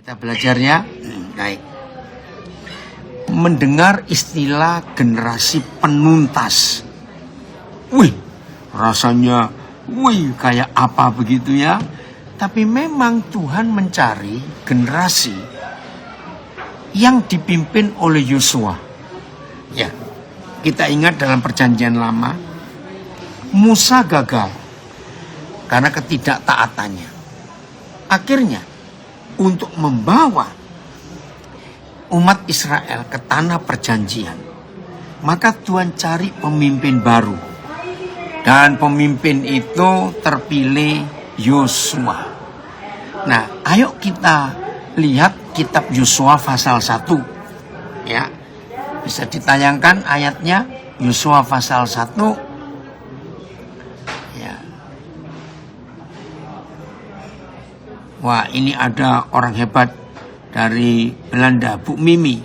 Kita belajar ya. Baik. Mendengar istilah generasi penuntas. Wih, rasanya kayak apa begitu ya. Tapi memang Tuhan mencari generasi yang dipimpin oleh Yosua. Ya, kita ingat dalam perjanjian lama, Musa gagal karena ketidaktaatannya. Akhirnya, untuk membawa umat Israel ke tanah perjanjian, maka Tuhan cari pemimpin baru. Dan pemimpin itu terpilih Yosua. Nah, ayo kita lihat kitab Yosua pasal 1. Ya. Bisa ditayangkan ayatnya Yosua pasal 1. Ya. Wah, ini ada orang hebat dari Belanda, Bu Mimi.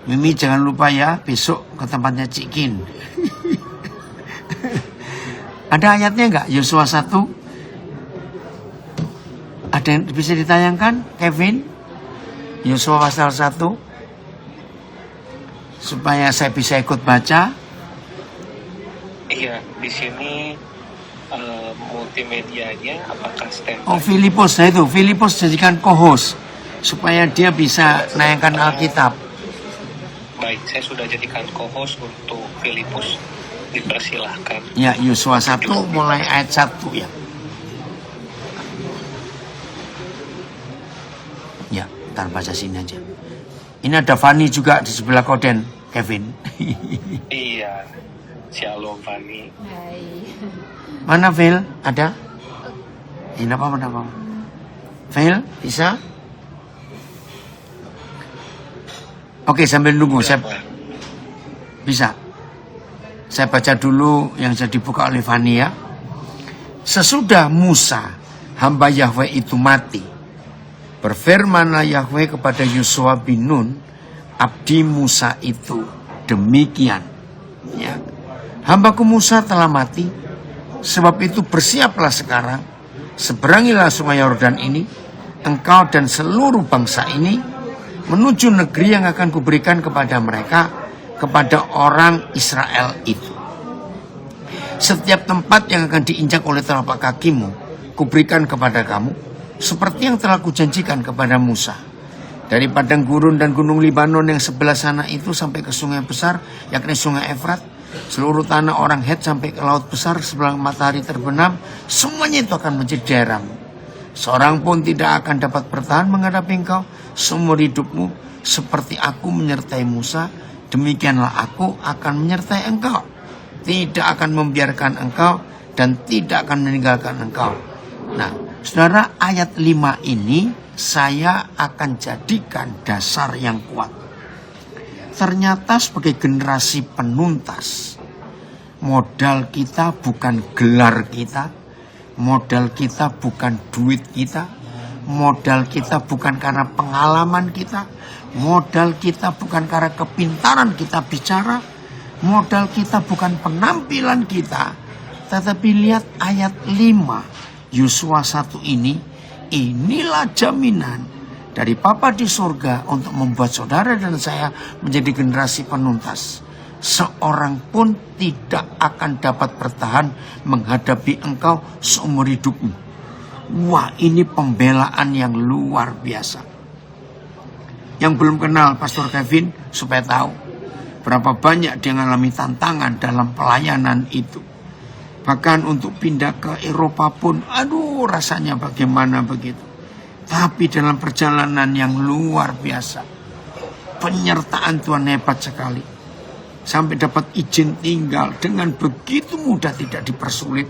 Mimi jangan lupa ya, besok ke tempatnya Cikin. Ada ayatnya enggak? Yosua 1. Ada yang bisa ditayangkan, Kevin? Yosua pasal 1. Supaya saya bisa ikut baca. Iya, di sini multimedianya apakah standby? Oh, Filipus, nah itu. Filipus jadikan co-host. Supaya dia bisa nayangkan Alkitab. Baik, saya sudah jadikan co-host untuk Filipus. Dipersilahkan. Ya, Yosua 1 mulai ayat 1 ya. Ya, ntar baca sini aja. Ini ada Fani juga di sebelah Koden, Kevin. Iya, Shalom Fani. Hai. Mana Vel? Ada? Ini apa? Vel, bisa? Oke, sambil nunggu. Saya bisa. Saya baca dulu yang sudah dibuka oleh Fani ya. Sesudah Musa, hamba Yahweh itu mati, berfirmanlah Yahweh kepada Yosua bin Nun, abdi Musa itu, demikian. Ya. Hambaku Musa telah mati, sebab itu bersiaplah sekarang, seberangilah sungai Yordan ini, engkau dan seluruh bangsa ini, menuju negeri yang akan kuberikan kepada mereka, kepada orang Israel itu. Setiap tempat yang akan diinjak oleh telapak kakimu, kuberikan kepada kamu, seperti yang telah kujanjikan kepada Musa. Dari padang gurun dan gunung Libanon yang sebelah sana itu sampai ke sungai besar, yakni sungai Efrat, seluruh tanah orang Het sampai ke laut besar sebelah matahari terbenam, semuanya itu akan menjadi daerahmu. Seorang pun tidak akan dapat bertahan menghadapi engkau seumur hidupmu, seperti aku menyertai Musa, demikianlah aku akan menyertai engkau. Tidak akan membiarkan engkau dan tidak akan meninggalkan engkau. Nah, saudara, ayat 5 ini saya akan jadikan dasar yang kuat. Ternyata sebagai generasi penuntas, modal kita bukan gelar kita, modal kita bukan duit kita, modal kita bukan karena pengalaman kita, modal kita bukan karena kepintaran kita bicara, modal kita bukan penampilan kita. Tetapi lihat ayat 5 Yosua 1 ini, inilah jaminan dari Bapa di surga untuk membuat saudara dan saya menjadi generasi penuntas. Seorang pun tidak akan dapat bertahan menghadapi engkau seumur hidupmu. Wah, ini pembelaan yang luar biasa. Yang belum kenal Pastor Kevin supaya tahu berapa banyak dia mengalami tantangan dalam pelayanan itu. Bahkan untuk pindah ke Eropa pun, aduh rasanya bagaimana begitu. Tapi dalam perjalanan yang luar biasa, penyertaan Tuhan hebat sekali. Sampai dapat izin tinggal dengan begitu mudah, tidak dipersulit.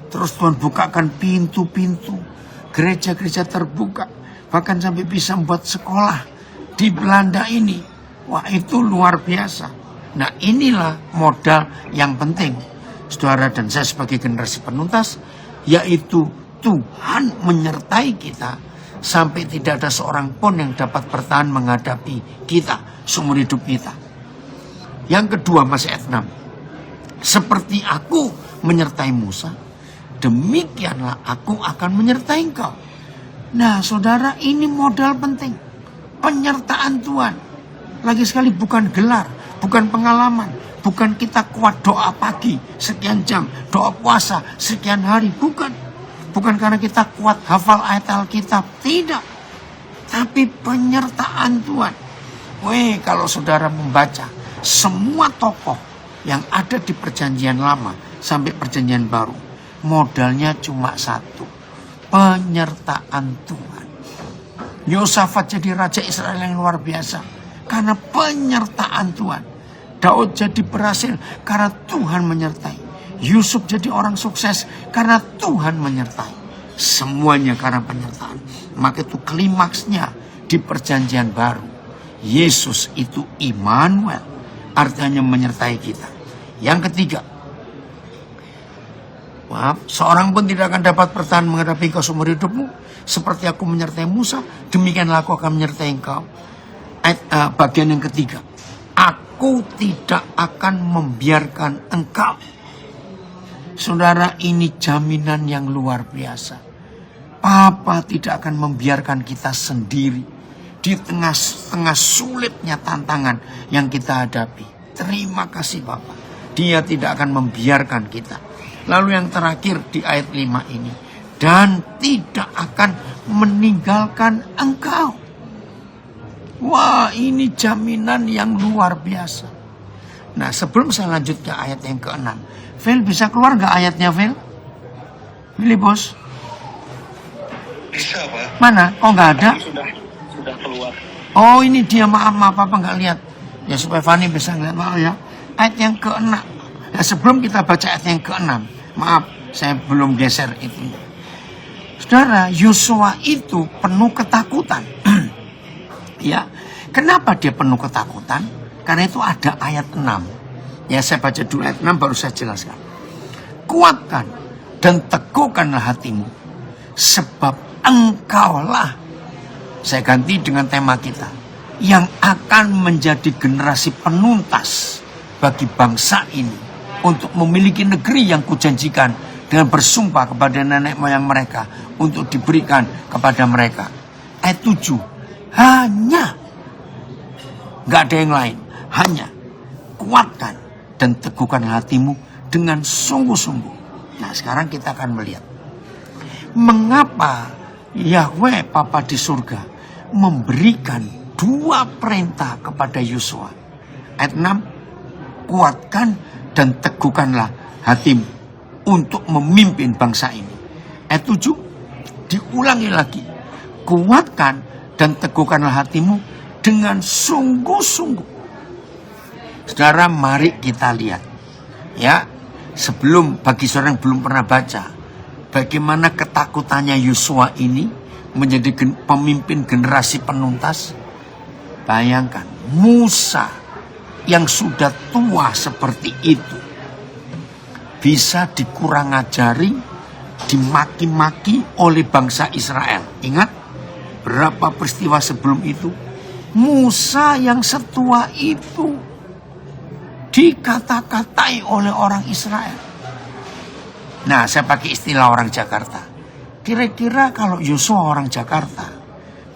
Terus Tuhan bukakan pintu-pintu, gereja-gereja terbuka. Bahkan sampai bisa membuat sekolah di Belanda ini. Wah, itu luar biasa. Nah, inilah modal yang penting, saudara dan saya sebagai generasi penuntas, yaitu Tuhan menyertai kita sampai tidak ada seorang pun yang dapat bertahan menghadapi kita seumur hidup kita. Yang kedua, masih ayat 6. Seperti aku menyertai Musa, demikianlah aku akan menyertai engkau. Nah, saudara, ini modal penting. penyertaan Tuhan. Lagi sekali bukan gelar, bukan pengalaman, bukan kita kuat doa pagi sekian jam, doa puasa sekian hari, bukan. Bukan karena kita kuat hafal ayat Alkitab, tidak. Tapi penyertaan Tuhan. Kalau saudara membaca semua tokoh yang ada di perjanjian lama sampai perjanjian baru, modalnya cuma satu, penyertaan Tuhan. Yosafat jadi raja Israel yang luar biasa karena penyertaan Tuhan. Daud jadi berhasil karena Tuhan menyertai. Yusuf jadi orang sukses karena Tuhan menyertai. Semuanya karena penyertaan. Maka itu klimaksnya di perjanjian baru. Yesus itu Immanuel, artinya menyertai kita. Yang ketiga, seorang pun tidak akan dapat bertahan menghadapi engkau seumur hidupmu. Seperti aku menyertai Musa, demikianlah aku akan menyertai engkau. Bagian yang ketiga, aku tidak akan membiarkan engkau. Saudara, ini jaminan yang luar biasa. Papa tidak akan membiarkan kita sendiri di tengah sulitnya tantangan yang kita hadapi. Terima kasih Bapa. Dia tidak akan membiarkan kita. Lalu yang terakhir di ayat 5 ini, dan tidak akan meninggalkan engkau. Wah, ini jaminan yang luar biasa. Nah, sebelum saya lanjut ke ayat yang ke-6, Vel bisa keluar nggak ayatnya, Vel? Filipus? Bisa, Pak. Mana? Kok nggak ada? Sudah keluar. Oh, ini dia, maaf Papa nggak lihat. Ya supaya Fani bisa ngeliat, maaf ya. Ayat yang ke-6. Nah, sebelum kita baca ayat yang ke-6, maaf, saya belum geser itu. Saudara, Yosua itu penuh ketakutan. Ya, kenapa dia penuh ketakutan? Karena itu ada ayat 6. Ya, saya baca dulu ayat 6 baru saya jelaskan. Kuatkan dan teguhkanlah hatimu, sebab engkaulah, saya ganti dengan tema kita, yang akan menjadi generasi penuntas bagi bangsa ini untuk memiliki negeri yang kujanjikan dengan bersumpah kepada nenek moyang mereka untuk diberikan kepada mereka. Ayat 7, hanya, gak ada yang lain, hanya kuatkan dan teguhkan hatimu dengan sungguh-sungguh. Nah, sekarang kita akan melihat mengapa Yahweh Bapa di surga memberikan 2 perintah kepada Yosua. Ayat 6, kuatkan dan teguhkanlah hatimu untuk memimpin bangsa ini. Ayat 7, diulangi lagi, kuatkan dan teguhkanlah hatimu dengan sungguh-sungguh. Saudara, mari kita lihat. Ya, sebelum bagi saudara yang belum pernah baca, bagaimana ketakutannya Yosua ini menjadi pemimpin generasi penuntas. Bayangkan, Musa yang sudah tua seperti itu bisa dikurang ajari, dimaki-maki oleh bangsa Israel. Ingat berapa peristiwa sebelum itu? Musa yang setua itu dikata-katai oleh orang Israel. Nah, saya pakai istilah orang Jakarta. Kira-kira kalau Yosua orang Jakarta,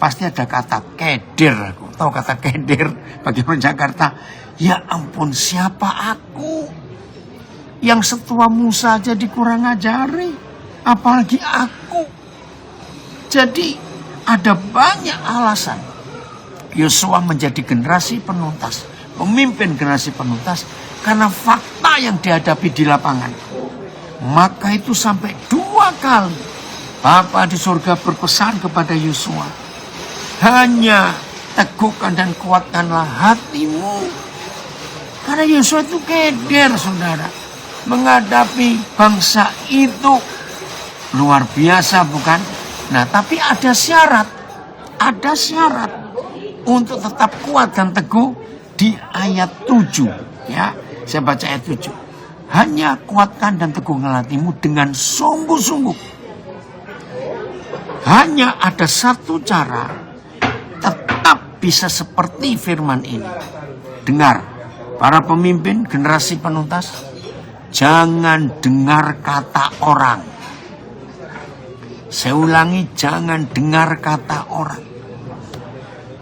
pasti ada kata keder. Aku tahu kata keder bagi orang Jakarta. Ya ampun, siapa aku? Yang setua Musa aja dikurang ajari, apalagi aku. Jadi ada banyak alasan Yosua menjadi generasi penuntas, memimpin generasi penuntas, karena fakta yang dihadapi di lapangan. Maka itu sampai 2 kali Bapa di surga berpesan kepada Yosua, hanya teguhkan dan kuatkanlah hatimu. Karena Yosua itu keder, saudara, menghadapi bangsa itu. Luar biasa, bukan? Nah, tapi ada syarat. Ada syarat untuk tetap kuat dan teguh di ayat 7. Ya, saya baca ayat 7. Hanya kuatkan dan teguhkan hatimu dengan sungguh-sungguh. Hanya ada satu cara tetap bisa seperti firman ini. Dengar, para pemimpin generasi penuntas, jangan dengar kata orang. Saya ulangi, jangan dengar kata orang.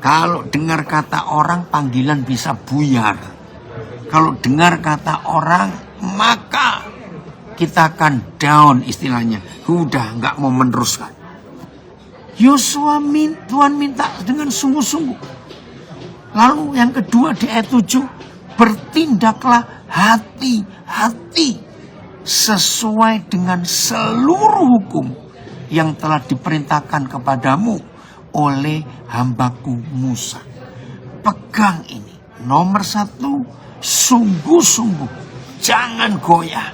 Kalau dengar kata orang, panggilan bisa buyar. Kalau dengar kata orang, maka kita akan down istilahnya. Udah nggak mau meneruskan. Yosua Tuhan minta dengan sungguh-sungguh. Lalu yang kedua di ayat 7, bertindaklah hati-hati sesuai dengan seluruh hukum yang telah diperintahkan kepadamu oleh hambaku Musa. Pegang ini. Nomor 1, sungguh-sungguh. Jangan goyah.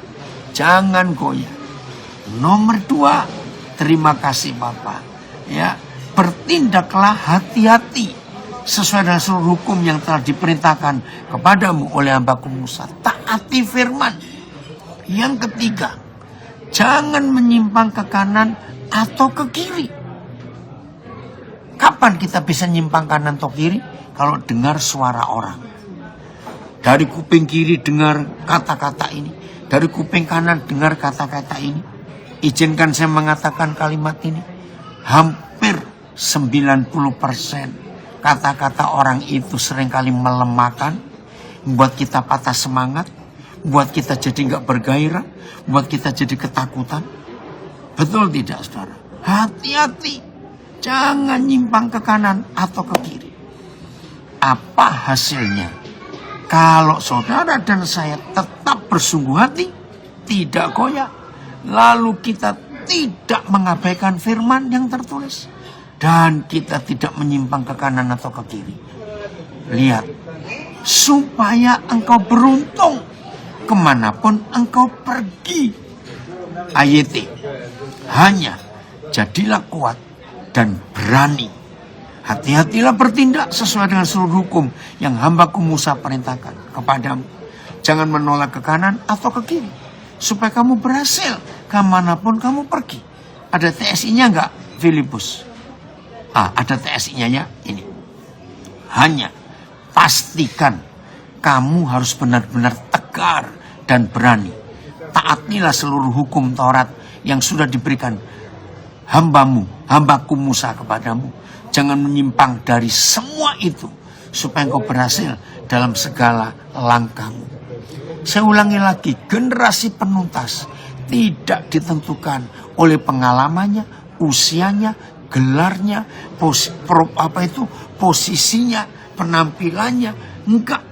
Jangan goyah. Nomor 2, terima kasih Bapak. Ya, bertindaklah hati-hati sesuai dengan seluruh hukum yang telah diperintahkan kepadamu oleh hambaku Musa. Taati firman. Yang ketiga, jangan menyimpang ke kanan atau ke kiri. Kapan kita bisa nyimpang kanan atau kiri? Kalau dengar suara orang. Dari kuping kiri dengar kata-kata ini. Dari kuping kanan dengar kata-kata ini. Izinkan saya mengatakan kalimat ini. Hampir 90% kata-kata orang itu seringkali melemahkan, membuat kita patah semangat, membuat kita jadi nggak bergairah, membuat kita jadi ketakutan. Betul tidak, saudara? Hati-hati, jangan nyimpang ke kanan atau ke kiri. Apa hasilnya? Kalau saudara dan saya tetap bersungguh hati, tidak goyah, lalu kita tidak mengabaikan firman yang tertulis. Dan kita tidak menyimpang ke kanan atau ke kiri. Lihat. Supaya engkau beruntung kemanapun engkau pergi. Ayat hanya jadilah kuat dan berani. Hati-hatilah bertindak sesuai dengan seluruh hukum yang hambaku Musa perintahkan kepadamu. Jangan menolak ke kanan atau ke kiri. Supaya kamu berhasil kemanapun kamu pergi. Ada TSI-nya enggak, Filipus? Ada TSI-nya ya, ini. Hanya pastikan kamu harus benar-benar tegar dan berani. Taatilah seluruh hukum Taurat yang sudah diberikan hambaku Musa kepadamu. Jangan menyimpang dari semua itu supaya engkau berhasil dalam segala langkahmu. Saya ulangi lagi, generasi penuntas tidak ditentukan oleh pengalamannya, usianya, gelarnya, posisinya, penampilannya. Enggak.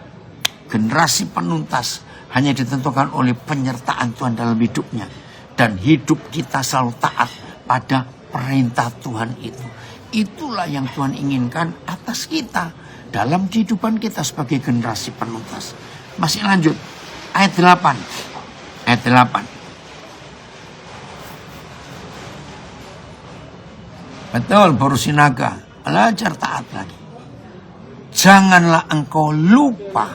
Generasi penuntas hanya ditentukan oleh penyertaan Tuhan dalam hidupnya. Dan hidup kita selalu taat pada perintah Tuhan itu. Itulah yang Tuhan inginkan atas kita dalam kehidupan kita sebagai generasi penuntas. Masih lanjut. Ayat 8. Ayat 8. Betul, Boru Sinaga. Belajar taat lagi. Janganlah engkau lupa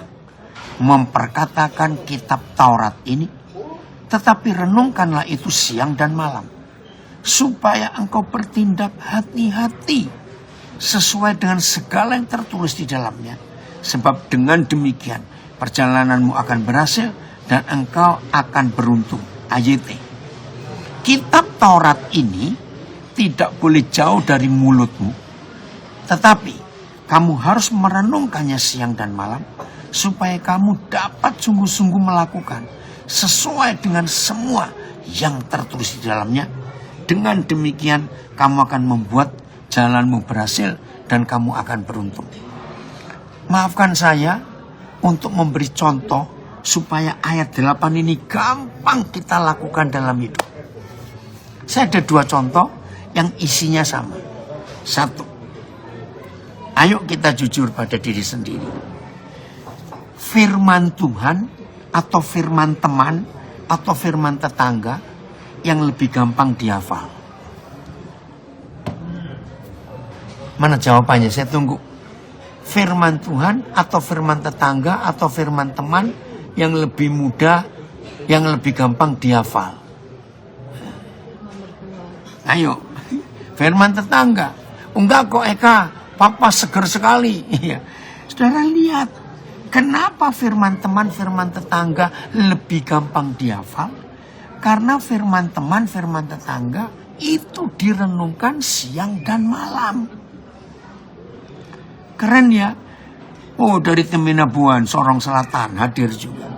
memperkatakan kitab Taurat ini. Tetapi renungkanlah itu siang dan malam. Supaya engkau bertindak hati-hati. Sesuai dengan segala yang tertulis di dalamnya. Sebab dengan demikian perjalananmu akan berhasil dan engkau akan beruntung. Ayat. Kitab Taurat ini tidak boleh jauh dari mulutmu. Tetapi kamu harus merenungkannya siang dan malam. Supaya kamu dapat sungguh-sungguh melakukan sesuai dengan semua yang tertulis di dalamnya. Dengan demikian kamu akan membuat jalanmu berhasil dan kamu akan beruntung. Maafkan saya untuk memberi contoh supaya ayat 8 ini gampang kita lakukan dalam hidup. Saya ada 2 contoh yang isinya sama. 1. Ayo kita jujur pada diri sendiri. Firman Tuhan atau firman teman atau firman tetangga yang lebih gampang dihafal. Mana jawabannya? Saya tunggu. Firman Tuhan atau firman tetangga atau firman teman yang lebih mudah, yang lebih gampang dihafal. Ayo, firman tetangga. Enggak kok Eka, papa seger sekali. Saudara lihat, kenapa firman teman, firman tetangga lebih gampang dihafal? Karena firman teman, firman tetangga itu direnungkan siang dan malam. Keren ya. Oh, dari Teminabuan, Sorong Selatan hadir juga.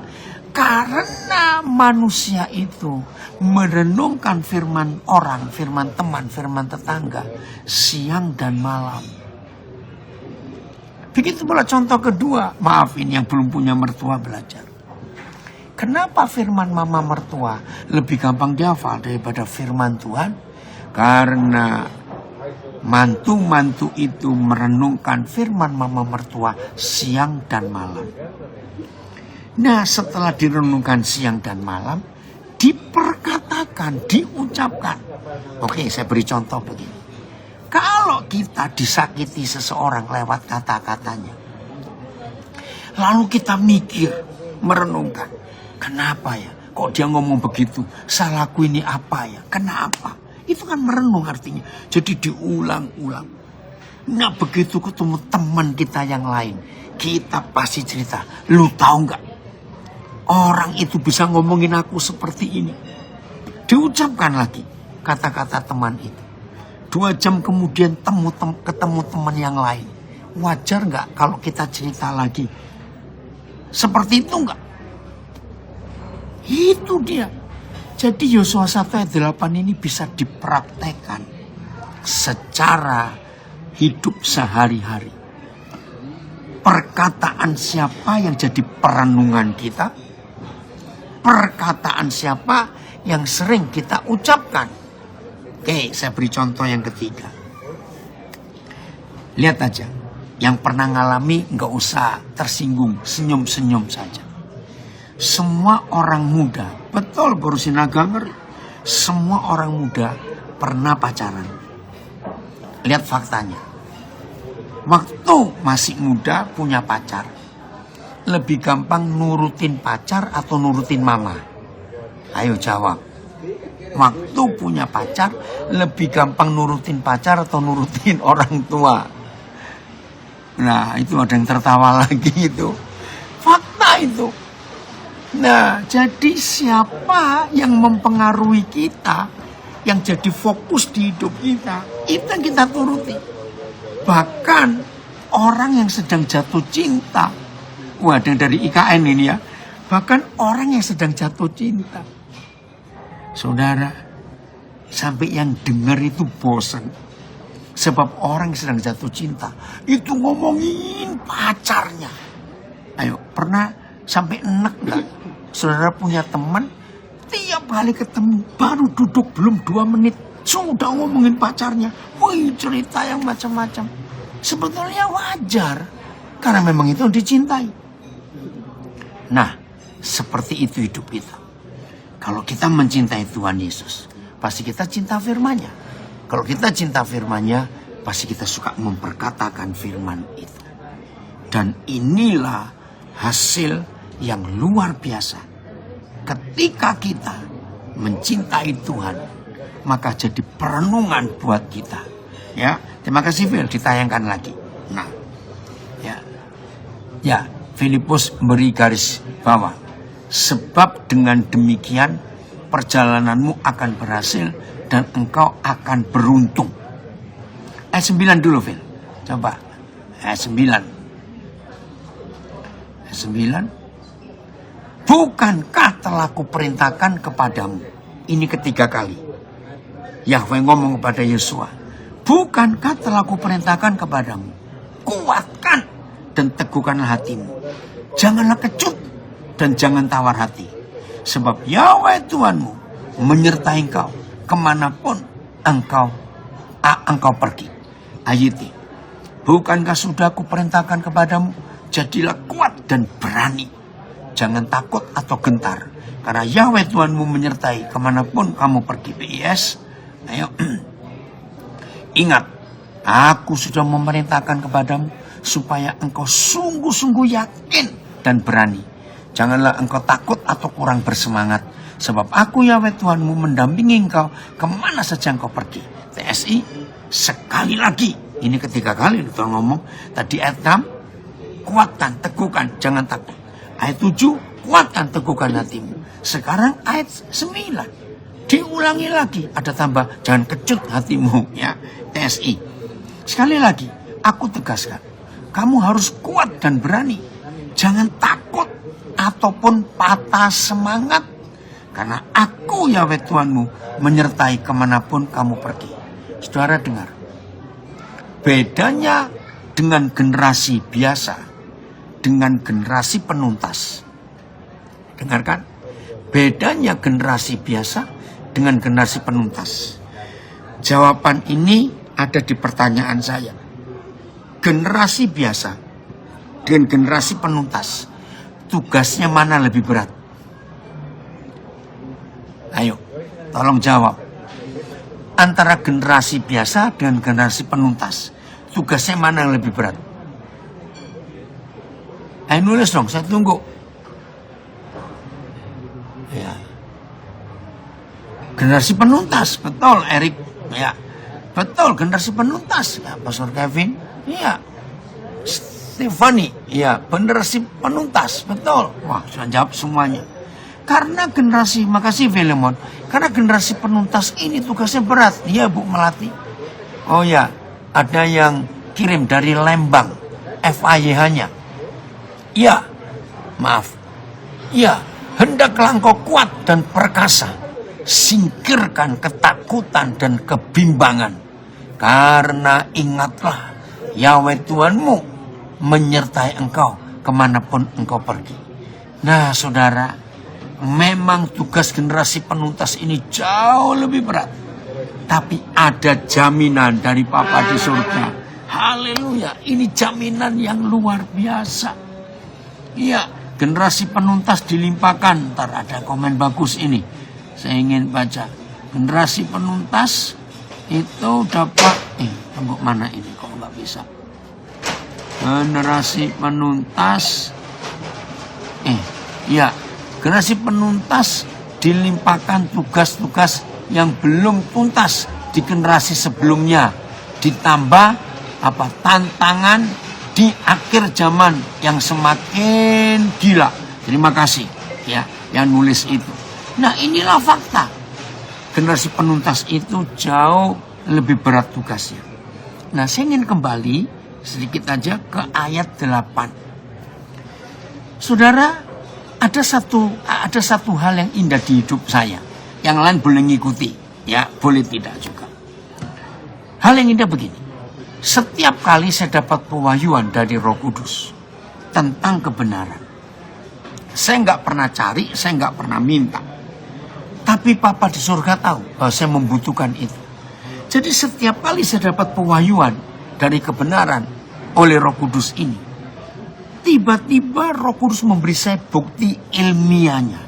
Karena manusia itu merenungkan firman orang, firman teman, firman tetangga siang dan malam. Begitu pula contoh kedua, maafin yang belum punya mertua belajar. Kenapa firman mama mertua lebih gampang dihafal daripada firman Tuhan? Karena mantu-mantu itu merenungkan firman mama mertua siang dan malam. Nah, setelah direnungkan siang dan malam, diperkatakan, diucapkan. Oke, saya beri contoh begini. Kalau kita disakiti seseorang lewat kata-katanya, lalu kita mikir, merenungkan, kenapa ya? Kok dia ngomong begitu? Salahku ini apa ya? Kenapa? Itu kan merenung artinya. Jadi diulang-ulang. Nah, begitu ketemu teman kita yang lain, kita pasti cerita, lu tahu nggak? Orang itu bisa ngomongin aku seperti ini. Diucapkan lagi kata-kata teman itu. 2 jam kemudian ketemu teman yang lain. Wajar nggak kalau kita cerita lagi? Seperti itu nggak? Itu dia. Jadi Yosua 1 ayat 8 ini bisa dipraktekkan secara hidup sehari-hari. Perkataan siapa yang jadi perenungan kita? Perkataan siapa yang sering kita ucapkan? Oke, saya beri contoh yang ketiga. Lihat aja, yang pernah ngalami nggak usah tersinggung, senyum-senyum saja. Semua orang muda, betul Guru Sinaga ngeri, semua orang muda pernah pacaran. Lihat faktanya. Waktu masih muda punya pacar, lebih gampang nurutin pacar atau nurutin mama? Ayo jawab. Waktu punya pacar, lebih gampang nurutin pacar atau nurutin orang tua? Nah, itu ada yang tertawa lagi itu. Fakta itu. Nah, jadi siapa yang mempengaruhi kita, yang jadi fokus di hidup kita, itu yang kita turuti. Bahkan orang yang sedang jatuh cinta, ada dari IKN ini ya, bahkan orang yang sedang jatuh cinta, saudara, sampai yang dengar itu bosan. Sebab orang yang sedang jatuh cinta itu ngomongin pacarnya. Ayo, pernah sampai enek gak? Saudara punya teman, tiap kali ketemu baru duduk belum 2 menit sudah ngomongin pacarnya. Wih, cerita yang macam-macam. Sebetulnya wajar, karena memang itu dicintai. Nah, seperti itu hidup kita. Kalau kita mencintai Tuhan Yesus, pasti kita cinta firman-Nya. Kalau kita cinta firman-Nya, pasti kita suka memperkatakan firman itu. Dan inilah hasil yang luar biasa. Ketika kita mencintai Tuhan, maka jadi perenungan buat kita. Ya, terima kasih Phil, ditayangkan lagi. Nah, ya, Filipus beri garis bawah. Sebab dengan demikian perjalananmu akan berhasil dan engkau akan beruntung. Ayat 9 dulu, Phil. Coba. Ayat 9. Ayat 9. Bukankah telah kuperintahkan kepadamu? Ini ketiga kali Yahweh ngomong kepada Yosua. Bukankah telah kuperintahkan kepadamu? Kuatkan dan teguhkanlah hatimu. Janganlah kecut dan jangan tawar hati. Sebab Yahweh Tuhanmu menyertai engkau kemanapun engkau pergi. Ayat. Bukankah sudah kuperintahkan kepadamu? Jadilah kuat dan berani. Jangan takut atau gentar. Karena Yahweh Tuhanmu menyertai kemanapun kamu pergi. PIS. Ayo. Ingat. Aku sudah memerintahkan kepadamu. Supaya engkau sungguh-sungguh yakin dan berani. Janganlah engkau takut atau kurang bersemangat. Sebab aku Yahweh Tuhanmu mendampingi engkau kemana saja engkau pergi. TSI. Sekali lagi. Ini ketiga kali Tuhan ngomong. Tadi ayat 6. Kuatkan, teguhkan, jangan takut. Ayat 7, kuatkan teguhkan hatimu. Sekarang ayat 9, diulangi lagi. Ada tambah, jangan kecut hatimu. Ya, TSI. Sekali lagi, aku tegaskan. kamu harus kuat dan berani. Jangan takut ataupun patah semangat. Karena aku Yahweh Tuhanmu menyertai kemanapun kamu pergi. Saudara dengar. Bedanya dengan generasi biasa dengan generasi penuntas. Dengarkan. Bedanya generasi biasa dengan generasi penuntas. Jawaban ini ada di pertanyaan saya. Generasi biasa dengan generasi penuntas, tugasnya mana lebih berat? Ayo, tolong jawab. Antara generasi biasa dengan generasi penuntas, tugasnya mana yang lebih berat? Ayo nulis dong, saya tunggu. Ya. Generasi penuntas, betul Erik. Ya, betul generasi penuntas. Ya, Pastor Kevin. Iya. Stefani. Iya, generasi penuntas, betul. Wah, saya jawab semuanya. Karena generasi, makasih Filemon. Karena generasi penuntas ini tugasnya berat. Iya Bu Melati. Oh ya, ada yang kirim dari Lembang, FAYH-nya. Iya, maaf. Iya. Hendaklah engkau kuat dan perkasa, singkirkan ketakutan dan kebimbangan. Karena ingatlah, Yahweh Tuhanmu menyertai engkau kemanapun engkau pergi. Nah saudara, memang tugas generasi penuntas ini jauh lebih berat. Tapi ada jaminan dari Bapa di surga. Haleluya, ini jaminan yang luar biasa. Iya. Generasi penuntas dilimpahkan. Ntar ada komen bagus ini. Saya ingin baca. Generasi penuntas itu dapat. Tunggu mana ini kok nggak bisa. Generasi penuntas. Ya. Generasi penuntas dilimpahkan tugas-tugas yang belum tuntas di generasi sebelumnya. Ditambah tantangan di akhir zaman yang semakin gila. Terima kasih ya yang nulis itu. Nah inilah fakta. Generasi penuntas itu jauh lebih berat tugasnya. Nah saya ingin kembali sedikit aja ke ayat 8. Saudara, ada satu hal yang indah di hidup saya. Yang lain boleh ngikuti, ya boleh tidak juga. Hal yang indah begini. Setiap kali saya dapat pewahyuan dari Roh Kudus tentang kebenaran, saya nggak pernah cari, saya nggak pernah minta. Tapi Papa di surga tahu bahwa saya membutuhkan itu. Jadi setiap kali saya dapat pewahyuan dari kebenaran oleh Roh Kudus ini, tiba-tiba Roh Kudus memberi saya bukti ilmiahnya.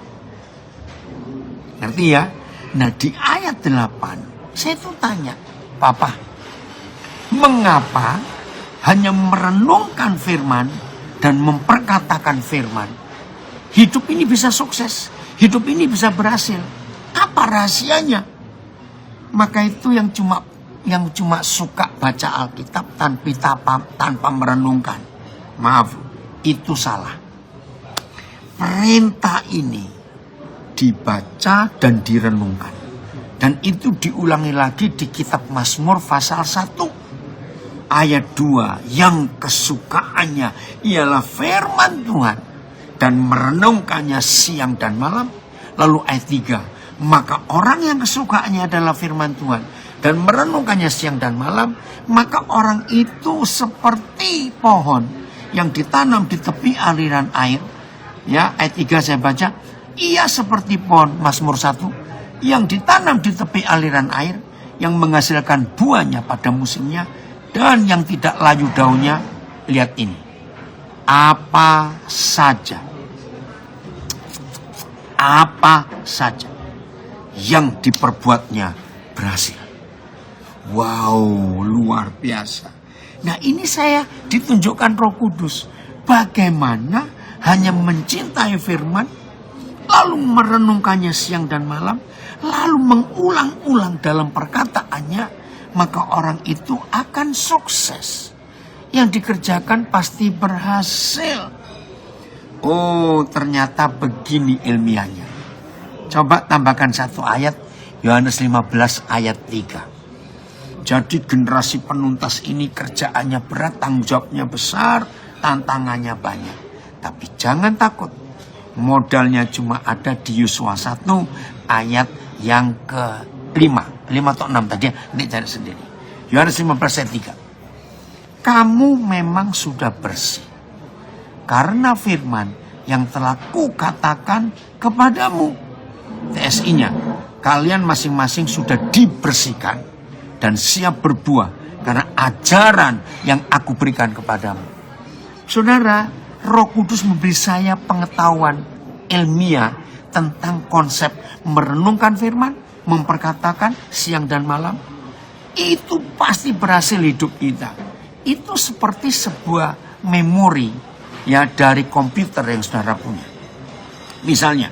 Ngerti ya? Nah di ayat 8, saya tuh tanya, Papa, mengapa hanya merenungkan firman dan memperkatakan firman, hidup ini bisa sukses, hidup ini bisa berhasil? Apa rahasianya? Maka itu yang cuma suka baca Alkitab tanpa merenungkan. Maaf, itu salah. Perintah ini dibaca dan direnungkan. Dan itu diulangi lagi di kitab Mazmur pasal 1. Ayat 2, yang kesukaannya ialah firman Tuhan dan merenungkannya siang dan malam. Lalu ayat 3, maka orang yang kesukaannya adalah firman Tuhan dan merenungkannya siang dan malam, maka orang itu seperti pohon yang ditanam di tepi aliran air. Ya, ayat 3 saya baca, ia seperti pohon, Mazmur 1, yang ditanam di tepi aliran air, yang menghasilkan buahnya pada musimnya, dan yang tidak layu daunnya. Lihat ini. Apa saja yang diperbuatnya berhasil. Wow, luar biasa. Nah ini saya ditunjukkan Roh Kudus. Bagaimana hanya mencintai firman, lalu merenungkannya siang dan malam, lalu mengulang-ulang dalam perkataannya, maka orang itu akan sukses. Yang dikerjakan pasti berhasil. Oh, ternyata begini ilmiahnya. Coba tambahkan satu ayat, Yohanes 15 ayat 3. Jadi generasi penuntas ini kerjaannya berat, tanggung jawabnya besar, tantangannya banyak. Tapi jangan takut. Modalnya cuma ada di Yosua 1 ayat yang ke-5. 5 atau 6 tadi ya. Ini cari sendiri. Yohanes 15 ayat 3. Kamu memang sudah bersih. Karena firman yang telah kukatakan kepadamu. TSI-nya. Kalian masing-masing sudah dibersihkan dan siap berbuah karena ajaran yang aku berikan kepadamu. Saudara, Roh Kudus memberi saya pengetahuan ilmiah tentang konsep merenungkan firman, memperkatakan siang dan malam. Itu pasti berhasil hidup kita. Itu seperti sebuah memori ya dari komputer yang saudara punya. Misalnya,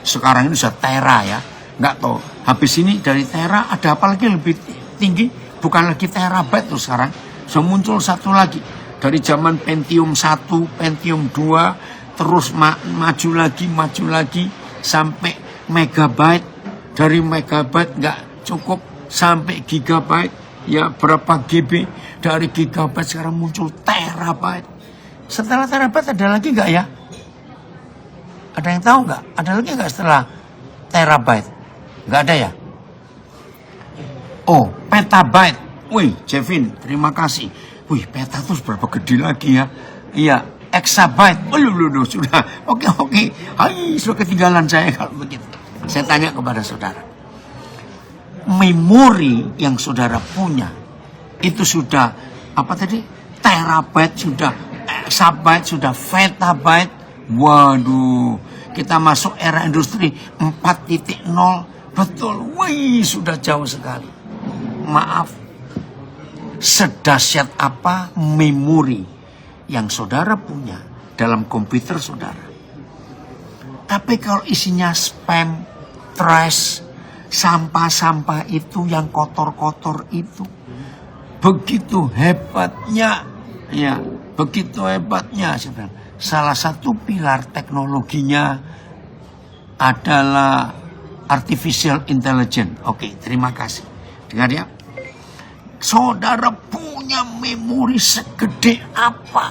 sekarang ini sudah tera ya. Nggak tahu, habis ini dari tera ada apa lagi lebih tinggi? Bukan lagi terabyte tuh sekarang. Sudah muncul satu lagi. Dari zaman Pentium 1, Pentium 2, terus maju lagi, sampai megabyte. Dari megabyte nggak cukup, sampai gigabyte. Ya berapa GB, dari gigabyte sekarang muncul terabyte. Setelah terabyte ada lagi nggak ya? Ada yang tahu nggak? Ada lagi nggak setelah terabyte? Nggak ada ya? Oh, petabyte. Wih, Jevin, terima kasih. Wih, peta tuh berapa gede lagi ya? Iya, exabyte. Oh, loh, sudah. Oke. Hai, sudah ketinggalan saya kalau begitu. Saya tanya kepada saudara. Memori yang saudara punya, itu sudah, apa tadi? Terabyte, sudah exabyte, sudah petabyte. Waduh, kita masuk era industri 4.0. Betul, wih, sudah jauh sekali. Maaf. Sedahsyat apa memori yang saudara punya dalam komputer saudara. Tapi kalau isinya spam, trash, sampah-sampah itu yang kotor-kotor itu, begitu hebatnya, ya, begitu hebatnya. Salah satu pilar teknologinya adalah artificial intelligence. Oke, terima kasih. Dengar ya. Saudara punya memori segede apa?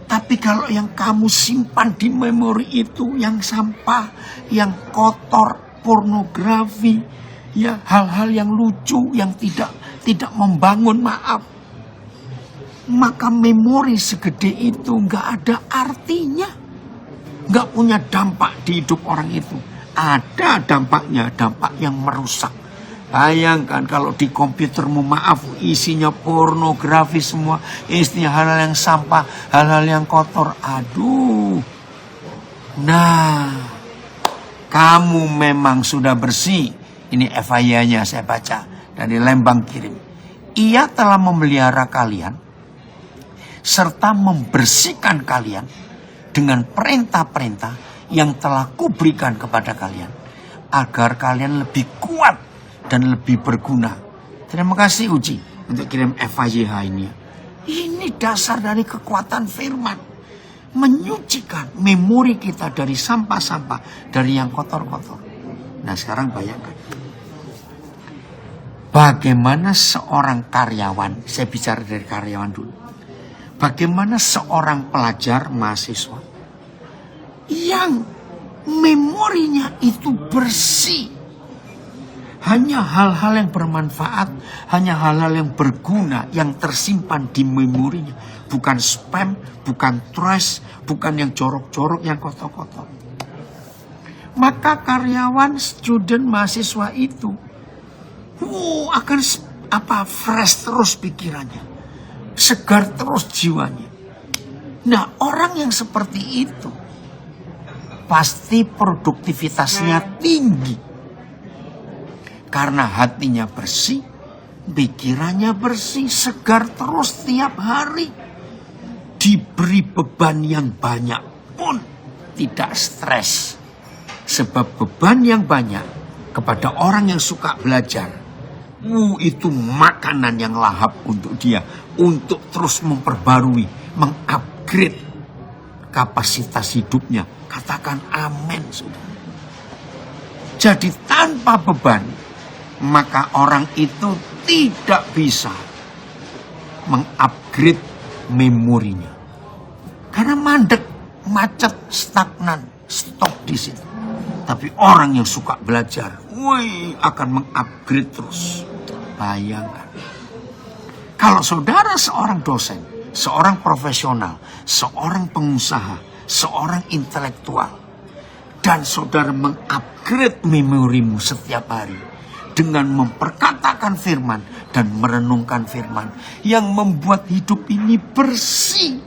Tapi kalau yang kamu simpan di memori itu yang sampah, yang kotor, pornografi, ya hal-hal yang lucu, yang tidak membangun, maaf. Maka memori segede itu nggak ada artinya. Nggak punya dampak di hidup orang itu. Ada dampaknya, dampak yang merusak. Bayangkan kalau di komputermu, maaf, isinya pornografi semua, isinya hal-hal yang sampah, hal-hal yang kotor. Aduh. Nah, kamu memang sudah bersih. Ini FIA-nya saya baca dari Lembang Kirim. Ia telah memelihara kalian serta membersihkan kalian dengan perintah-perintah yang telah kuberikan kepada kalian agar kalian lebih kuat dan lebih berguna. Terima kasih Uji untuk kirim FIYH ini. Ini dasar dari kekuatan firman. Menyucikan memori kita dari sampah-sampah, dari yang kotor-kotor. Nah sekarang bayangkan. Bagaimana seorang karyawan, saya bicara dari karyawan dulu. Bagaimana seorang pelajar, mahasiswa, yang memorinya itu bersih. Hanya hal-hal yang bermanfaat, hanya hal-hal yang berguna yang tersimpan di memorinya. Bukan spam, bukan trash, bukan yang jorok-jorok, yang kotor-kotor. Maka karyawan, student, mahasiswa itu akan fresh terus pikirannya. Segar terus jiwanya. Nah, orang yang seperti itu pasti produktivitasnya tinggi. Karena hatinya bersih, pikirannya bersih, segar terus tiap hari. Diberi beban yang banyak pun tidak stres. Sebab beban yang banyak kepada orang yang suka belajar, itu makanan yang lahap untuk dia. Untuk terus memperbarui, mengupgrade kapasitas hidupnya. Katakan amin, saudara. Jadi tanpa beban, maka orang itu tidak bisa mengupgrade memorinya. Karena mandek, macet, stagnan, stop di situ. Tapi orang yang suka belajar, akan mengupgrade terus. Bayangkan. Kalau saudara seorang dosen, seorang profesional, seorang pengusaha, seorang intelektual, dan saudara mengupgrade memorimu setiap hari dengan memperkatakan firman dan merenungkan firman yang membuat hidup ini bersih.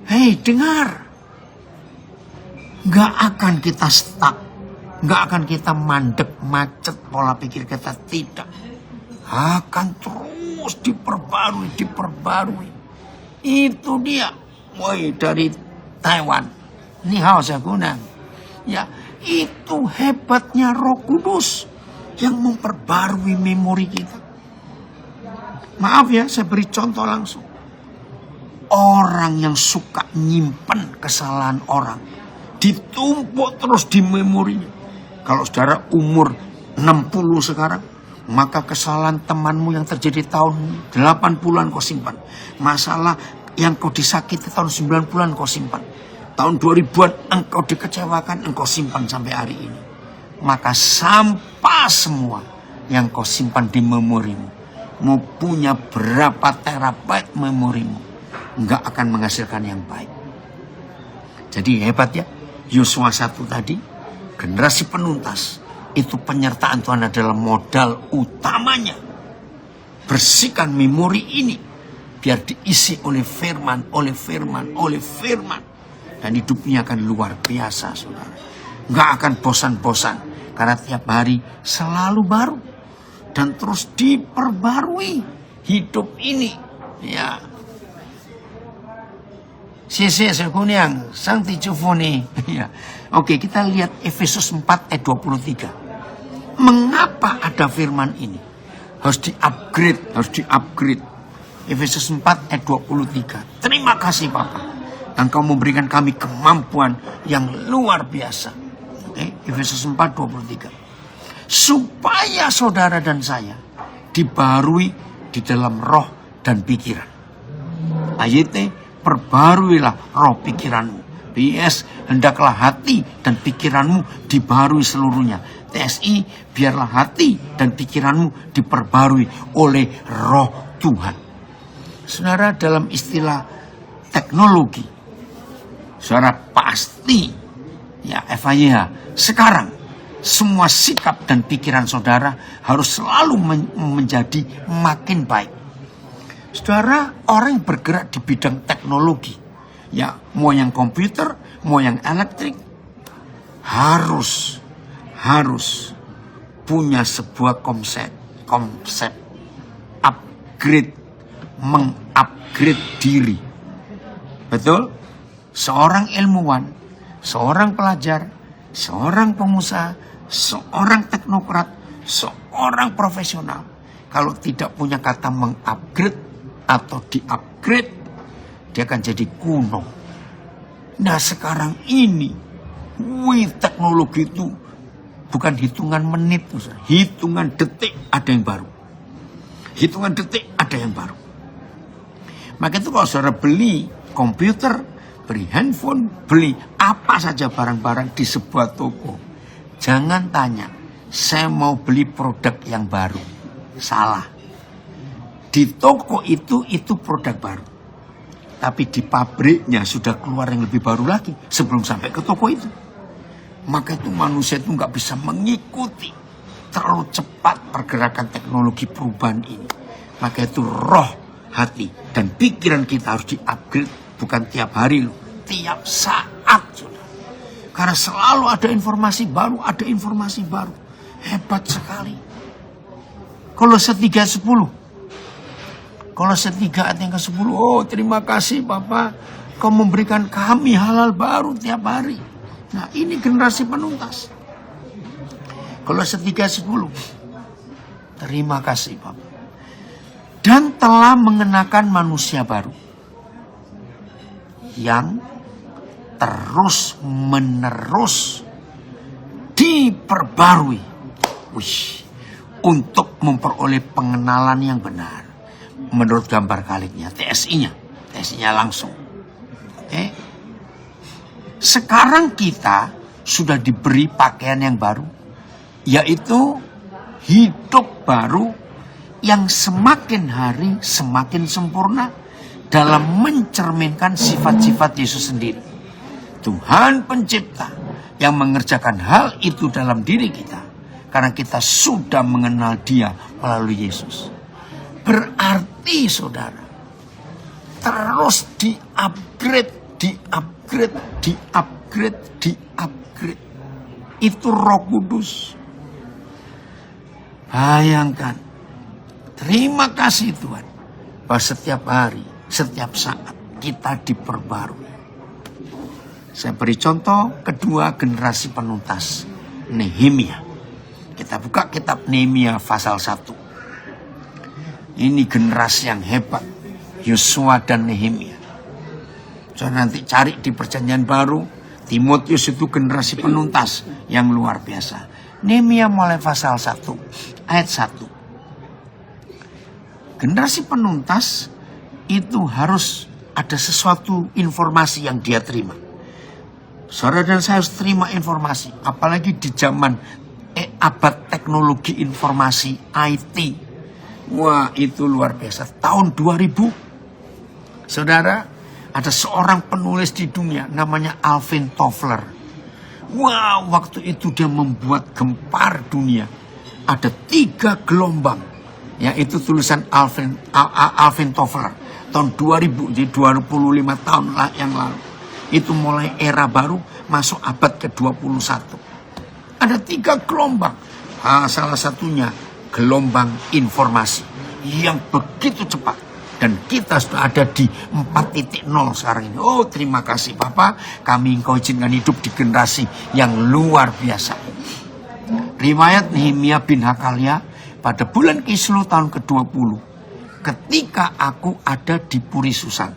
Hei, dengar. Gak akan kita stuck. Gak akan kita mandek, macet, pola pikir kita tidak. Akan terus diperbarui. Itu dia. Dari Taiwan. Ni hao sakunang. Ya, itu hebatnya Roh Kudus yang memperbarui memori kita. Maaf ya, saya beri contoh langsung. Orang yang suka nyimpen kesalahan orang, ditumpuk terus di memorinya. Kalau saudara umur 60 sekarang, maka kesalahan temanmu yang terjadi tahun 80-an kau simpan. Masalah yang kau disakiti tahun 90-an kau simpan. Tahun 2000-an engkau dikecewakan, engkau simpan sampai hari ini. Maka sampah semua yang kau simpan di memorimu. Mau punya berapa terabyte memorimu, enggak akan menghasilkan yang baik. Jadi hebat ya. Yosua 1 tadi, generasi penuntas, itu penyertaan Tuhan adalah modal utamanya. Bersihkan memori ini, biar diisi oleh firman. Dan hidupnya akan luar biasa, saudara. Nggak akan bosan-bosan, karena tiap hari selalu baru. Dan terus diperbarui hidup ini. Ya. Sekunyang, sang ticufuni. Ya. Oke, kita lihat Efesus 4 ayat 23. Mengapa ada firman ini? Harus di-upgrade. Efesus 4 ayat 23. Terima kasih Bapa. Engkau memberikan kami kemampuan yang luar biasa. Oke, Efesus 4 23. Supaya saudara dan saya dibarui di dalam roh dan pikiran. Ayatnya, perbaruilah roh pikiranmu. PS, hendaklah hati dan pikiranmu dibarui seluruhnya. TSI, biarlah hati dan pikiranmu diperbarui oleh roh Tuhan. Saudara, dalam istilah teknologi, saudara pasti, ya FIH, sekarang semua sikap dan pikiran saudara harus selalu menjadi makin baik. Saudara, orang yang bergerak di bidang teknologi, ya mau yang komputer, mau yang elektrik, harus punya sebuah konsep mengupgrade diri. Betul? Seorang ilmuwan, seorang pelajar, seorang pengusaha, seorang teknokrat, seorang profesional, kalau tidak punya kata mengupgrade atau di-upgrade, dia akan jadi kuno. Nah sekarang ini, teknologi itu bukan hitungan menit, hitungan detik ada yang baru. Maka itu kalau saudara beli komputer, beli handphone, beli apa saja barang-barang di sebuah toko, jangan tanya, saya mau beli produk yang baru. Salah. Di toko itu produk baru. Tapi di pabriknya sudah keluar yang lebih baru lagi sebelum sampai ke toko itu. Maka itu manusia itu nggak bisa mengikuti terlalu cepat pergerakan teknologi perubahan ini. Maka itu roh, hati, dan pikiran kita harus di-upgrade. Bukan tiap hari loh, tiap saat sudah. Karena selalu ada informasi baru, Hebat sekali. Kolose 3:10. Kolose 3 ayat yang ke-10. Oh, terima kasih Bapak, Kau memberikan kami hal-hal baru tiap hari. Nah, ini generasi penuntas. Kolose 3:10. Terima kasih Bapak. Dan telah mengenakan manusia baru yang terus menerus diperbarui. untuk memperoleh pengenalan yang benar. Menurut gambar kalinya, TSI-nya langsung. Oke. Sekarang kita sudah diberi pakaian yang baru, yaitu hidup baru yang semakin hari semakin sempurna dalam mencerminkan sifat-sifat Yesus sendiri. Tuhan pencipta yang mengerjakan hal itu dalam diri kita karena kita sudah mengenal Dia melalui Yesus. Berarti saudara, terus di-upgrade. Itu Roh Kudus. Bayangkan. Terima kasih Tuhan. Bahwa setiap hari, setiap saat kita diperbarui. Saya beri contoh kedua generasi penuntas. Nehemia. Kita buka kitab Nehemia pasal 1. Ini generasi yang hebat. Yosua dan Nehemia. So nanti cari di perjanjian baru. Timotius itu generasi penuntas yang luar biasa. Nehemia mulai pasal 1 ayat 1. Generasi penuntas itu harus ada sesuatu informasi yang dia terima. Saudara dan saya harus terima informasi. Apalagi di zaman abad teknologi informasi IT. Wah, itu luar biasa. Tahun 2000. Saudara, ada seorang penulis di dunia namanya Alvin Toffler. Wah, waktu itu dia membuat gempar dunia. Ada 3 gelombang. Yaitu tulisan Alvin Toffler. Tahun 2000, jadi 25 tahun yang lalu. Itu mulai era baru masuk abad ke-21. Ada 3 gelombang. Salah satunya gelombang informasi yang begitu cepat. Dan kita sudah ada di 4.0 sekarang ini. Oh, terima kasih Bapak. Kami Engkau izinkan hidup di generasi yang luar biasa. Riwayat Nehemia bin Hakalia pada bulan Kislew tahun ke-20. Ketika aku ada di Puri Susan.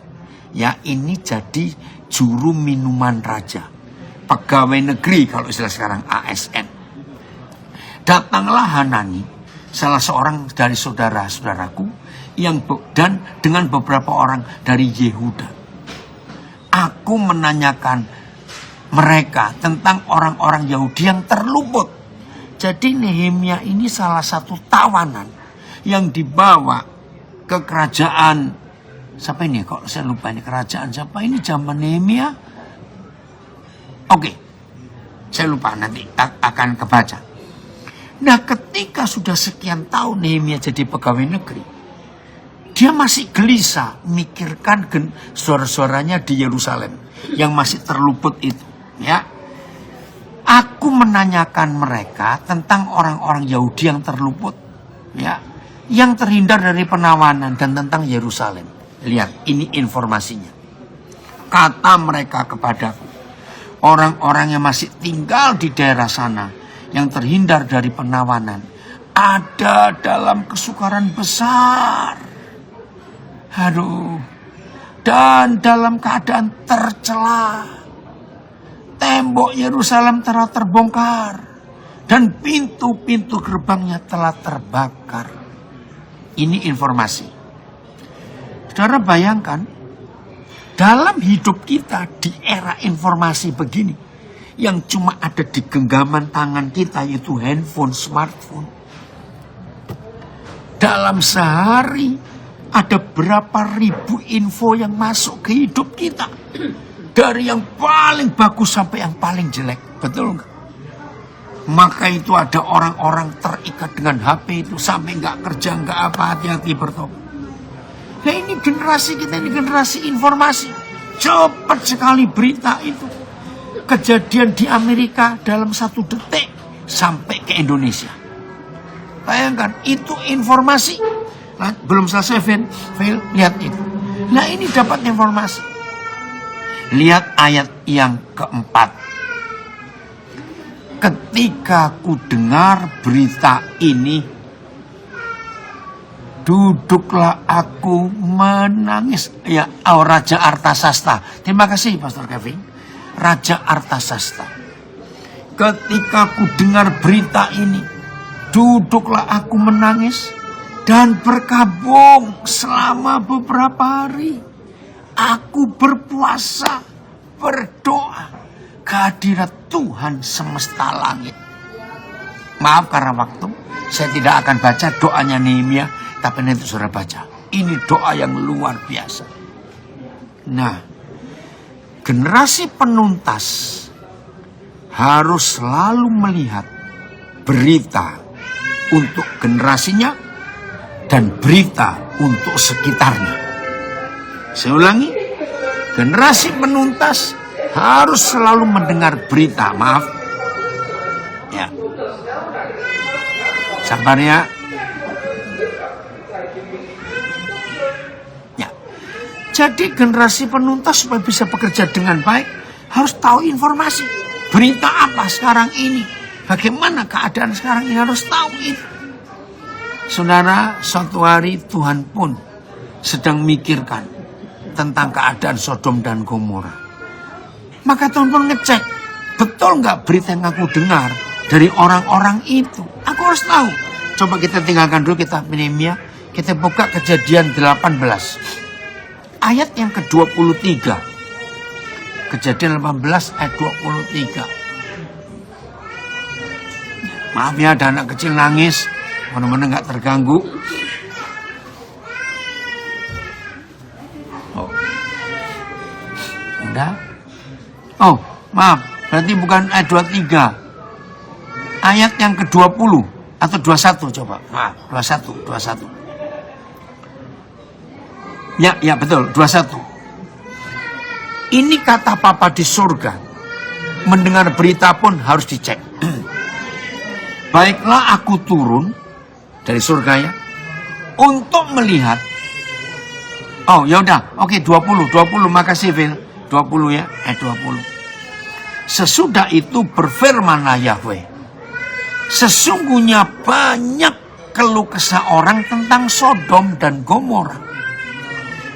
Ya, ini jadi juru minuman raja. Pegawai negeri kalau istilah sekarang ASN. Datanglah Hanani, salah seorang dari saudara-saudaraku, dan dengan beberapa orang dari Yehuda. Aku menanyakan mereka tentang orang-orang Yahudi yang terluput. Jadi Nehemia ini salah satu tawanan yang dibawa ke kerajaan. Siapa ini? Kok saya lupa ini kerajaan siapa? Ini zaman Nehemia. Oke. Saya lupa, nanti akan kebaca. Nah, ketika sudah sekian tahun Nehemia jadi pegawai negeri, dia masih gelisah mikirkan saudara-saudaranya di Yerusalem yang masih terluput itu. Ya, aku menanyakan mereka tentang orang-orang Yahudi yang terluput, ya, yang terhindar dari penawanan dan tentang Yerusalem. Lihat, ini informasinya. Kata mereka kepadaku, orang-orang yang masih tinggal di daerah sana, yang terhindar dari penawanan, ada dalam kesukaran besar. Aduh, dan dalam keadaan tercela. Tembok Yerusalem telah terbongkar dan pintu-pintu gerbangnya telah terbakar. Ini informasi. Saudara bayangkan, dalam hidup kita di era informasi begini, yang cuma ada di genggaman tangan kita, yaitu handphone, smartphone. Dalam sehari ada berapa ribu info yang masuk ke hidup kita. Dari yang paling bagus sampai yang paling jelek. Betul nggak? Maka itu ada orang-orang terikat dengan HP itu. Sampai nggak kerja, nggak apa, hati-hati bertobat. Nah, ini generasi kita, ini generasi informasi. Cepat sekali berita itu. Kejadian di Amerika dalam 1 detik sampai ke Indonesia. Bayangkan, itu informasi. Nah, belum selesai fail, lihat itu. Nah, ini dapat informasi. Lihat ayat yang keempat. Ketika ku dengar berita ini, duduklah aku menangis. Ya, Raja Artasasta. Terima kasih Pastor Kevin. Raja Artasasta. Ketika ku dengar berita ini, Duduklah aku menangis dan berkabung selama beberapa hari. Aku berpuasa, berdoa kehadirat Tuhan semesta langit. Maaf karena waktu, saya tidak akan baca doanya Nehemia, tapi nanti saudara baca. Ini doa yang luar biasa. Nah, generasi penuntas harus selalu melihat berita untuk generasinya dan berita untuk sekitarnya. Saya ulangi, generasi penuntas harus selalu mendengar berita. Maaf, ya, sabar ya. Ya, jadi generasi penuntas supaya bisa bekerja dengan baik harus tahu informasi. Berita apa sekarang ini? Bagaimana keadaan sekarang ini, harus tahu itu. Saudara, suatu hari Tuhan pun sedang mikirkan tentang keadaan Sodom dan Gomora. Maka Tuhan pun ngecek, betul nggak berita yang aku dengar dari orang-orang itu? Aku harus tahu. Coba kita tinggalkan dulu kitab Nehemia, kita buka Kejadian 18. Ayat yang ke-23. Kejadian 18 ayat 23. Maaf ya, ada anak kecil nangis, mana-mana nggak terganggu. Oh, udah. Oh, maaf, berarti bukan ayat 23. Ayat yang ke-20 atau 21 coba. Maaf, 21. Ya betul, 21. Ini kata Papa di surga. Mendengar berita pun harus dicek. Baiklah aku turun dari surga ya, untuk melihat. Oh ya udah, oke 20, makasih Phil. 20 ya, 20. Sesudah itu berfirmanlah Yahweh, sesungguhnya banyak keluh kesah orang tentang Sodom dan Gomora,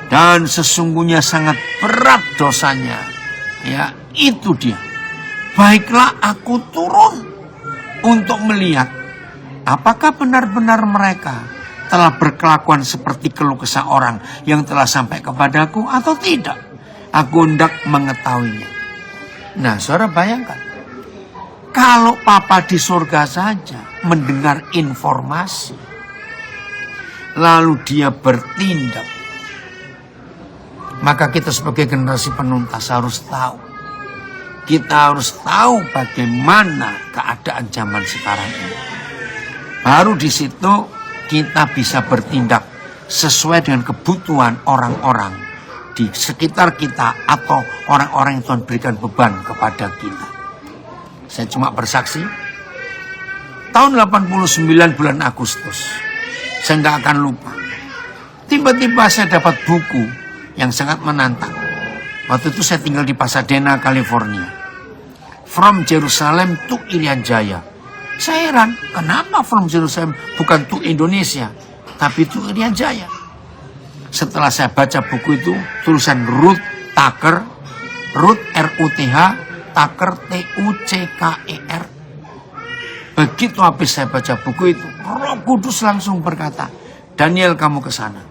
dan sesungguhnya sangat berat dosanya. Ya, itu dia. Baiklah aku turun untuk melihat apakah benar-benar mereka telah berkelakuan seperti keluh kesah orang yang telah sampai kepadaku atau tidak. Aku hendak mengetahuinya. Nah, saudara bayangkan, kalau Papa di surga saja mendengar informasi, lalu dia bertindak, maka kita sebagai generasi penuntas harus tahu. Kita harus tahu bagaimana keadaan zaman sekarang ini. Baru di situ kita bisa bertindak sesuai dengan kebutuhan orang-orang di sekitar kita atau orang-orang yang Tuhan berikan beban kepada kita. Saya cuma bersaksi, tahun 89 bulan Agustus, saya nggak akan lupa. Tiba-tiba saya dapat buku yang sangat menantang. Waktu itu saya tinggal di Pasadena, California. From Jerusalem to Irian Jaya. Saya heran, kenapa from Jerusalem bukan to Indonesia, tapi to Irian Jaya. Setelah saya baca buku itu, tulisan Ruth Tucker, Ruth R-U-T-H, Tucker T-U-C-K-E-R. Begitu habis saya baca buku itu, Roh Kudus langsung berkata, Daniel kamu ke sana.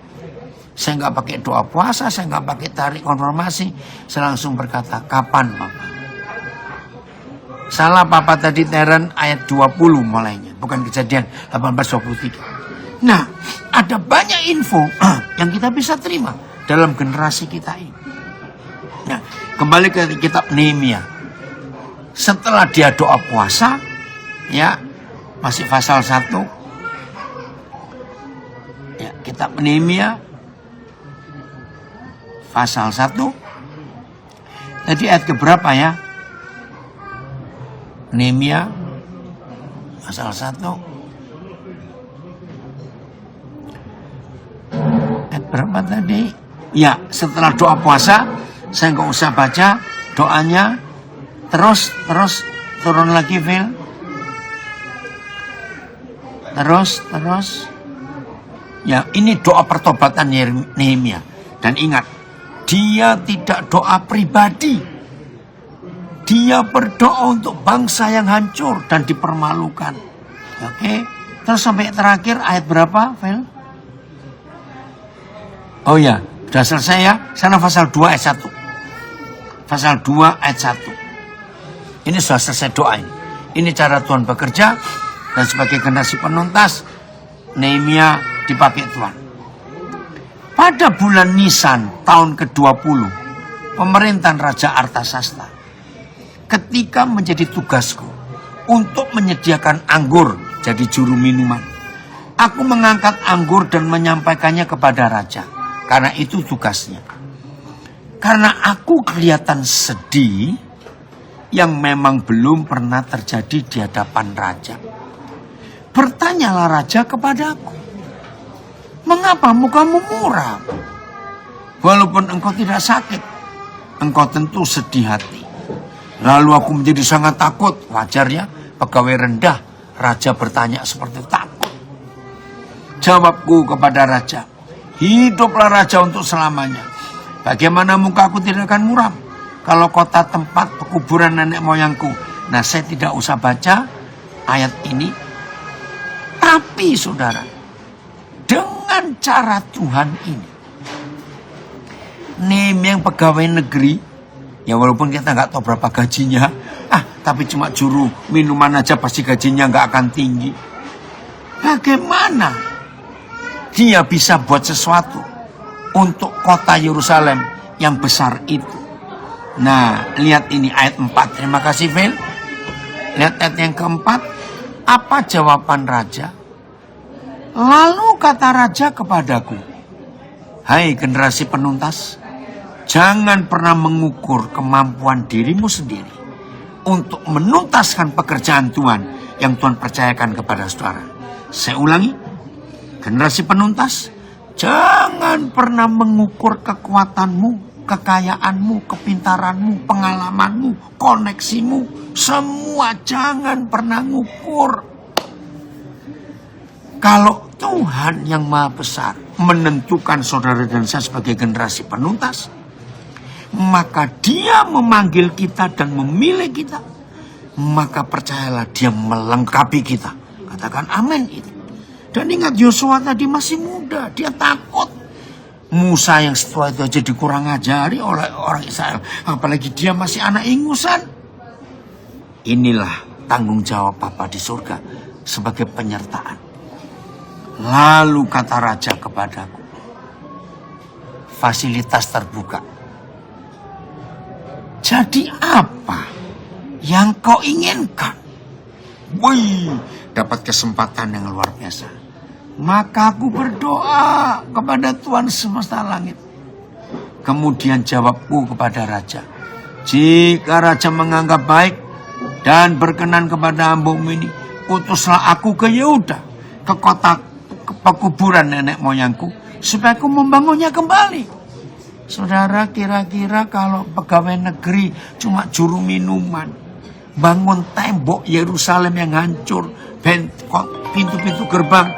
Saya nggak pakai doa puasa, saya nggak pakai tarik konfirmasi, saya langsung berkata, kapan Papa? Salah Papa tadi Teren ayat 20 mulainya, bukan Kejadian 18:23. Nah, ada banyak info yang kita bisa terima dalam generasi kita ini. Nah, kembali ke kitab Nehemia. Setelah dia doa puasa, ya, masih pasal 1. Ya, kitab Nehemia pasal 1. Tadi ayat keberapa ya? Nehemia pasal 1. Ayat berapa tadi? Ya, setelah doa puasa, saya nggak usah baca doanya. Terus turun lagi, Phil. Terus. Ya, ini doa pertobatan Nehemia. Dan ingat, dia tidak doa pribadi. Dia berdoa untuk bangsa yang hancur dan dipermalukan. Oke, Terus sampai terakhir ayat berapa, Fel? Oh ya, sudah selesai ya. Sana pasal 2 ayat 1. Pasal 2 ayat 1. Ini sudah selesai doa ini. Ini cara Tuhan bekerja. Dan sebagai generasi penuntas, Nehemia dipakai Tuhan. Pada bulan Nisan tahun ke-20, pemerintahan Raja Artasasta, ketika menjadi tugasku untuk menyediakan anggur jadi juru minuman, aku mengangkat anggur dan menyampaikannya kepada raja, karena itu tugasnya. Karena aku kelihatan sedih yang memang belum pernah terjadi di hadapan raja. Bertanyalah raja kepadaku, mengapa mukamu muram? Walaupun engkau tidak sakit, engkau tentu sedih hati. Lalu aku menjadi sangat takut. Wajar ya, pegawai rendah. Raja bertanya seperti takut. Jawabku kepada raja, hiduplah raja untuk selamanya. Bagaimana muka aku tidak akan muram kalau kota tempat pekuburan nenek moyangku. Nah, saya tidak usah baca ayat ini. Tapi saudara, dengan cara Tuhan ini, Nehemia yang pegawai negeri, ya walaupun kita nggak tahu berapa gajinya, tapi cuma juru minuman aja pasti gajinya nggak akan tinggi. Bagaimana dia bisa buat sesuatu untuk kota Yerusalem yang besar itu? Nah, lihat ini ayat 4. Terima kasih, Phil. Lihat ayat yang keempat. Apa jawaban raja? Lalu kata raja kepadaku, hai generasi penuntas, jangan pernah mengukur kemampuan dirimu sendiri untuk menuntaskan pekerjaan Tuhan yang Tuhan percayakan kepada saudara. Saya ulangi, generasi penuntas, jangan pernah mengukur kekuatanmu, kekayaanmu, kepintaranmu, pengalamanmu, koneksimu. Semua jangan pernah ngukur. Kalau Tuhan yang Maha Besar menentukan saudara dan saya sebagai generasi penuntas, maka Dia memanggil kita dan memilih kita, maka percayalah Dia melengkapi kita. Katakan amin itu. Dan ingat, Yosua tadi masih muda, dia takut. Musa yang setua itu aja dikurang ajari oleh orang Israel, apalagi dia masih anak ingusan. Inilah tanggung jawab Bapa di surga sebagai penyertaan. Lalu kata raja kepadaku, fasilitas terbuka. Jadi apa yang kau inginkan? Wih, dapat kesempatan yang luar biasa. Maka aku berdoa kepada Tuhan semesta langit. Kemudian jawabku kepada raja, jika raja menganggap baik dan berkenan kepada hambamu ini, utuslah aku ke Yehuda, ke kota pekuburan nenek moyangku, supaya aku membangunnya kembali. Saudara, kira-kira kalau pegawai negeri cuma juru minuman, bangun tembok Yerusalem yang hancur, pintu-pintu gerbang,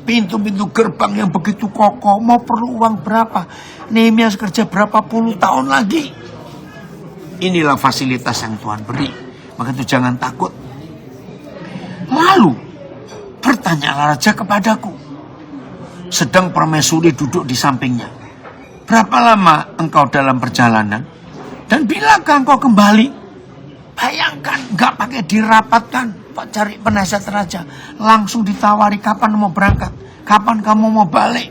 pintu-pintu gerbang yang begitu kokoh, mau perlu uang berapa? Nehemia kerja berapa puluh tahun lagi. Inilah fasilitas yang Tuhan beri, maka itu jangan takut. Lalu bertanyalah raja kepadaku, sedang permaisuri duduk di sampingnya, berapa lama engkau dalam perjalanan? Dan bilakah engkau kembali? Bayangkan, gak pakai dirapatkan, Pak, cari penasihat raja, langsung ditawari kapan mau berangkat, kapan kamu mau balik.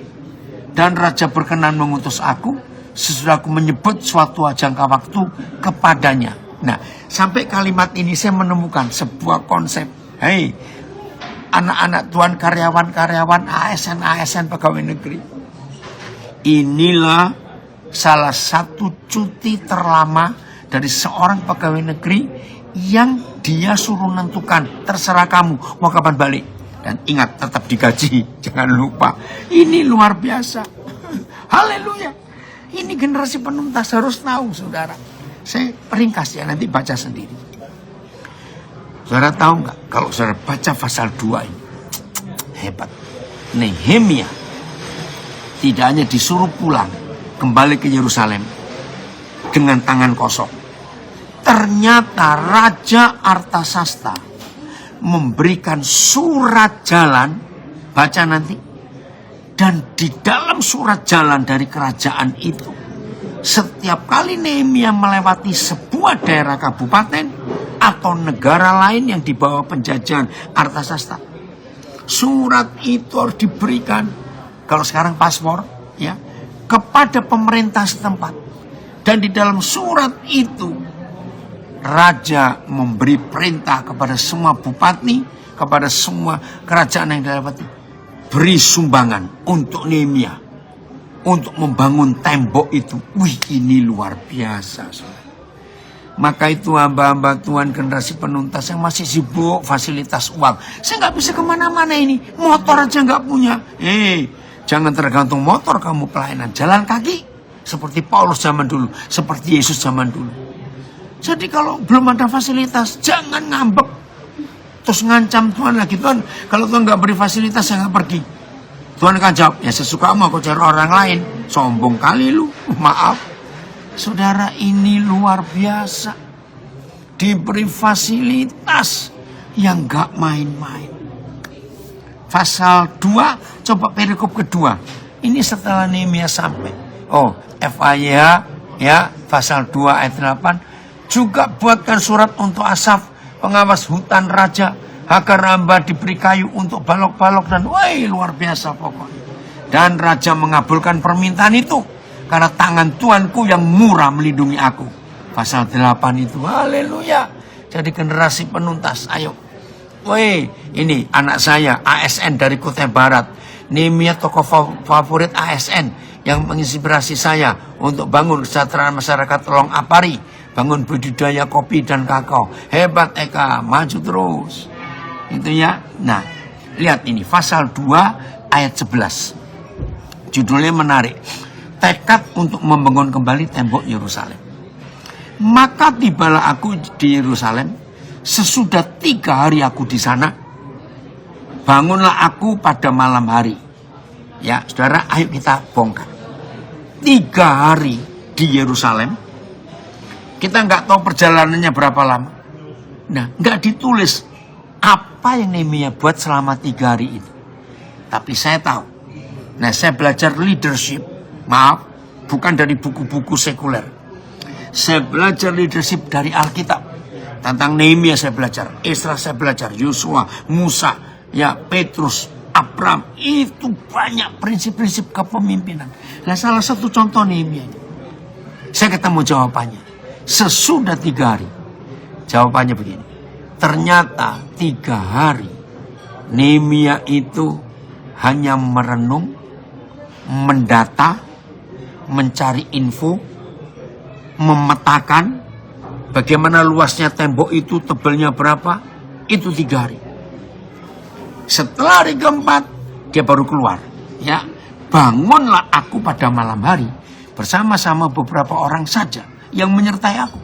Dan raja berkenan mengutus aku sesudah aku menyebut suatu jangka waktu kepadanya. Nah, sampai kalimat ini saya menemukan sebuah konsep. Hei, anak-anak Tuhan, karyawan-karyawan, ASN pegawai negeri, inilah salah satu cuti terlama dari seorang pegawai negeri yang dia suruh menentukan, terserah kamu mau kapan balik. Dan ingat, tetap digaji, jangan lupa. Ini luar biasa. Haleluya. Ini generasi penuntas harus tahu, saudara. Saya ringkas ya, nanti baca sendiri. Saudara tahu nggak, kalau saudara baca pasal 2 ini, hebat. Nehemia tidak hanya disuruh pulang, kembali ke Yerusalem dengan tangan kosong. Ternyata Raja Artasasta memberikan surat jalan, baca nanti. Dan di dalam surat jalan dari kerajaan itu, setiap kali Nehemia melewati sebuah daerah kabupaten atau negara lain yang dibawa penjajahan Artasasta, surat itu harus diberikan, kalau sekarang paspor, ya, kepada pemerintah setempat. Dan di dalam surat itu, raja memberi perintah kepada semua bupati, kepada semua kerajaan yang dilewati, beri sumbangan untuk Nehemia, untuk membangun tembok itu. Wih, ini luar biasa. Maka itu hamba-hamba Tuhan generasi penuntas yang masih sibuk fasilitas uang. Saya nggak bisa kemana-mana ini, motor aja nggak punya. Jangan tergantung motor kamu pelayanan, jalan kaki. Seperti Paulus zaman dulu, seperti Yesus zaman dulu. Jadi kalau belum ada fasilitas, jangan ngambek. Terus ngancam Tuhan lagi, Tuhan kalau Tuhan nggak beri fasilitas saya nggak pergi. Tuhan akan jawab, ya sesukamu, aku cari orang lain. Sombong kali lu, maaf. Saudara, ini luar biasa. Diberi fasilitas yang nggak main-main. Pasal 2, coba perikop kedua. Ini setelah Nehemia sampai. FAYH ya, pasal 2 ayat 8. Juga buatkan surat untuk Asaf, pengawas hutan raja, agar hamba diberi kayu untuk balok-balok dan luar biasa pokoknya. Dan raja mengabulkan permintaan itu karena tangan Tuanku yang murah melindungi aku. Pasal 8 itu, haleluya. Jadi generasi penuntas, ayo. Ini anak saya ASN dari Kutai Barat. Nehemia tokoh favorit ASN yang menginspirasi saya untuk bangun kesejahteraan masyarakat Long Apari, bangun budidaya kopi dan kakao. Hebat Eka, maju terus. Itu ya. Nah, lihat ini pasal 2 ayat 11. Judulnya menarik. Tekad untuk membangun kembali tembok Yerusalem. Maka tibalah aku di Yerusalem, sesudah 3 hari aku di sana. Bangunlah aku pada malam hari. Ya, saudara, ayo kita bongkar. 3 hari di Yerusalem. Kita nggak tahu perjalanannya berapa lama. Nah, nggak ditulis apa yang Nehemia buat selama 3 hari itu. Tapi saya tahu. Nah, saya belajar leadership. Maaf, bukan dari buku-buku sekuler. Saya belajar leadership dari Alkitab. Tentang Nehemia saya belajar. Esra saya belajar. Yosua, Musa, ya, Petrus, Abraham. Itu banyak prinsip-prinsip kepemimpinan. Nah, salah satu contoh Nehemia ini. Saya ketemu jawabannya. Sesudah 3 hari. Jawabannya begini. Ternyata 3 hari Nehemia itu hanya merenung, mendata, mencari info, memetakan bagaimana luasnya tembok itu, tebalnya berapa. Itu 3 hari. Setelah hari keempat, dia baru keluar. Ya, bangunlah aku pada malam hari bersama-sama beberapa orang saja yang menyertai aku.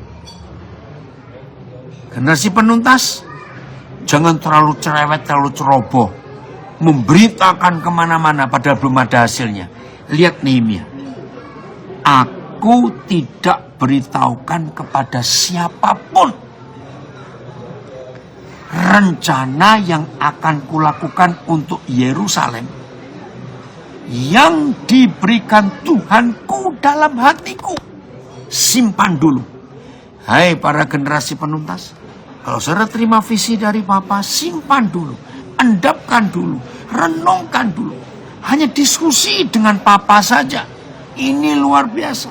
Generasi penuntas, jangan terlalu cerewet, terlalu ceroboh, memberitakan kemana-mana padahal belum ada hasilnya. Lihat Nehemia. Aku tidak beritahukan kepada siapapun rencana yang akan kulakukan untuk Yerusalem yang diberikan Tuhanku dalam hatiku. Simpan dulu. Hai para generasi penuntas, kalau saudara terima visi dari Bapa, simpan dulu, endapkan dulu, renungkan dulu. Hanya diskusi dengan Papa saja. Ini luar biasa.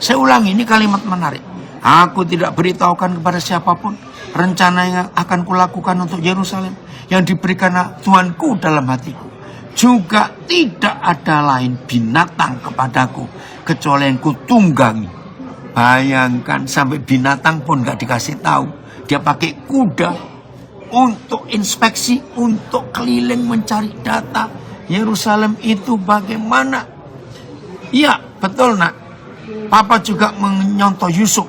Saya ulangi, ini kalimat menarik. Aku tidak beritahukan kepada siapapun rencana yang akan kulakukan untuk Yerusalem yang diberikan Tuhanku dalam hatiku. Juga tidak ada lain binatang kepadaku kecuali yang kutunggangi. Bayangkan, sampai binatang pun gak dikasih tahu. Dia pakai kuda untuk inspeksi, untuk keliling mencari data. Yerusalem itu bagaimana? Iya, betul nak. Papa juga menyontoh Yusuf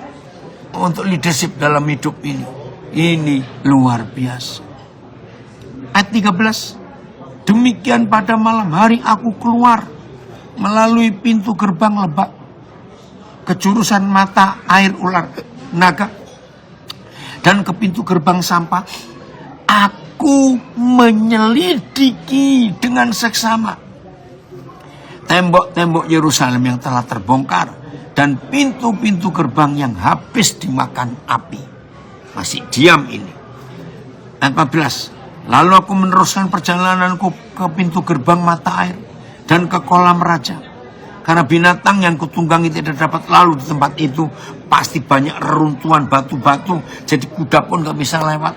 untuk leadership dalam hidup ini. Ini luar biasa. Ayat 13. Demikian pada malam hari aku keluar melalui pintu gerbang lebak ke jurusan mata air ular naga dan ke pintu gerbang sampah Aku menyelidiki dengan seksama tembok-tembok Yerusalem yang telah terbongkar dan pintu-pintu gerbang yang habis dimakan api. Masih diam ini. Ayat 14. Lalu aku meneruskan perjalananku ke pintu gerbang mata air dan ke kolam raja. Karena binatang yang kutunggangi tidak dapat lalu di tempat itu. Pasti banyak reruntuhan batu-batu. Jadi kuda pun gak bisa lewat.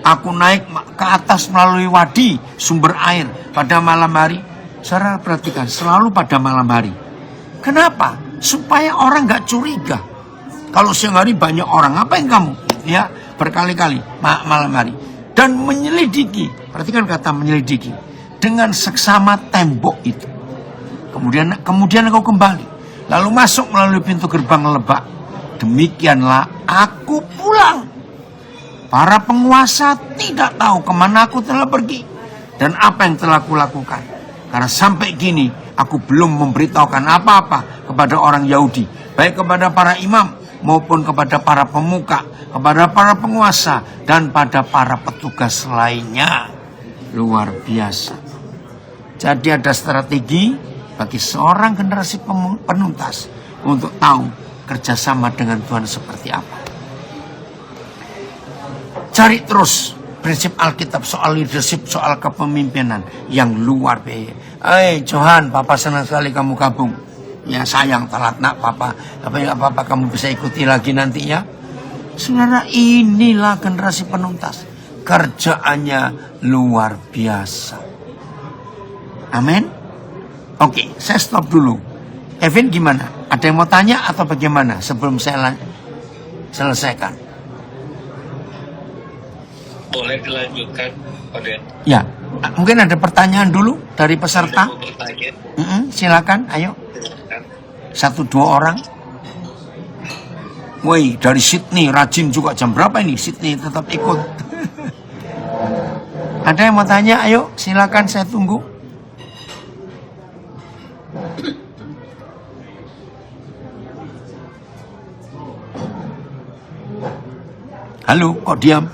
Aku naik ke atas melalui wadi sumber air pada malam hari. Saudara perhatikan, selalu pada malam hari. Kenapa? Supaya orang gak curiga. Kalau siang hari banyak orang, ngapain kamu? Ya, berkali-kali malam hari. Dan menyelidiki, perhatikan kata menyelidiki, dengan seksama tembok itu. Kemudian aku kembali, lalu masuk melalui pintu gerbang lebak. Demikianlah aku pulang. Para penguasa tidak tahu kemana aku telah pergi dan apa yang telah kulakukan. Karena sampai kini aku belum memberitahukan apa-apa kepada orang Yahudi, baik kepada para imam maupun kepada para pemuka, kepada para penguasa dan pada para petugas lainnya. Luar biasa. Jadi ada strategi bagi seorang generasi penuntas untuk tahu kerjasama dengan Tuhan seperti apa. Cari terus prinsip Alkitab soal leadership, soal kepemimpinan yang luar biasa. Johan, Papa senang sekali kamu gabung. Ya sayang telat nak Papa. Tapi nggak apa-apa, kamu bisa ikuti lagi nanti ya. Saudara, inilah generasi penuntas. Kerjaannya luar biasa. Amin. Oke, saya stop dulu. Kevin gimana? Ada yang mau tanya atau bagaimana sebelum saya selesaikan? Boleh dilanjutkan, Oden? Ya, mungkin ada pertanyaan dulu dari peserta. Silakan, ayo. Silakan. 1-2 orang. Woi, dari Sydney, rajin juga. Jam berapa ini? Sydney tetap ikut. Ada yang mau tanya? Ayo, silakan, saya tunggu. Halo, kok diam?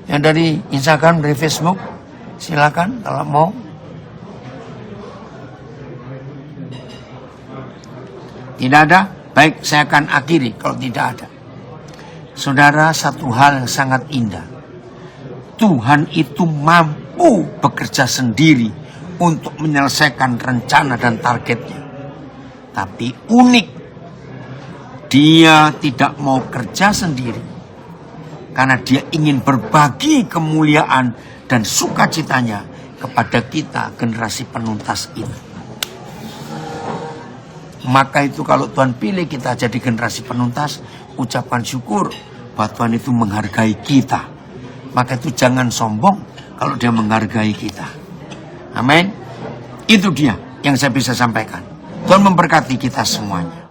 Yang dari Instagram, dari Facebook, silakan kalau mau. Tidak ada? Baik, saya akan akhiri kalau tidak ada. Saudara, satu hal yang sangat indah. Tuhan itu mampu bekerja sendiri untuk menyelesaikan rencana dan targetnya. Tapi unik, Dia tidak mau kerja sendiri. Karena dia ingin berbagi kemuliaan dan sukacitanya kepada kita generasi penuntas ini. Maka itu kalau Tuhan pilih kita jadi generasi penuntas, ucapkan syukur bahwa Tuhan itu menghargai kita. Maka itu jangan sombong kalau dia menghargai kita. Amin. Itu dia yang saya bisa sampaikan. Tuhan memberkati kita semuanya.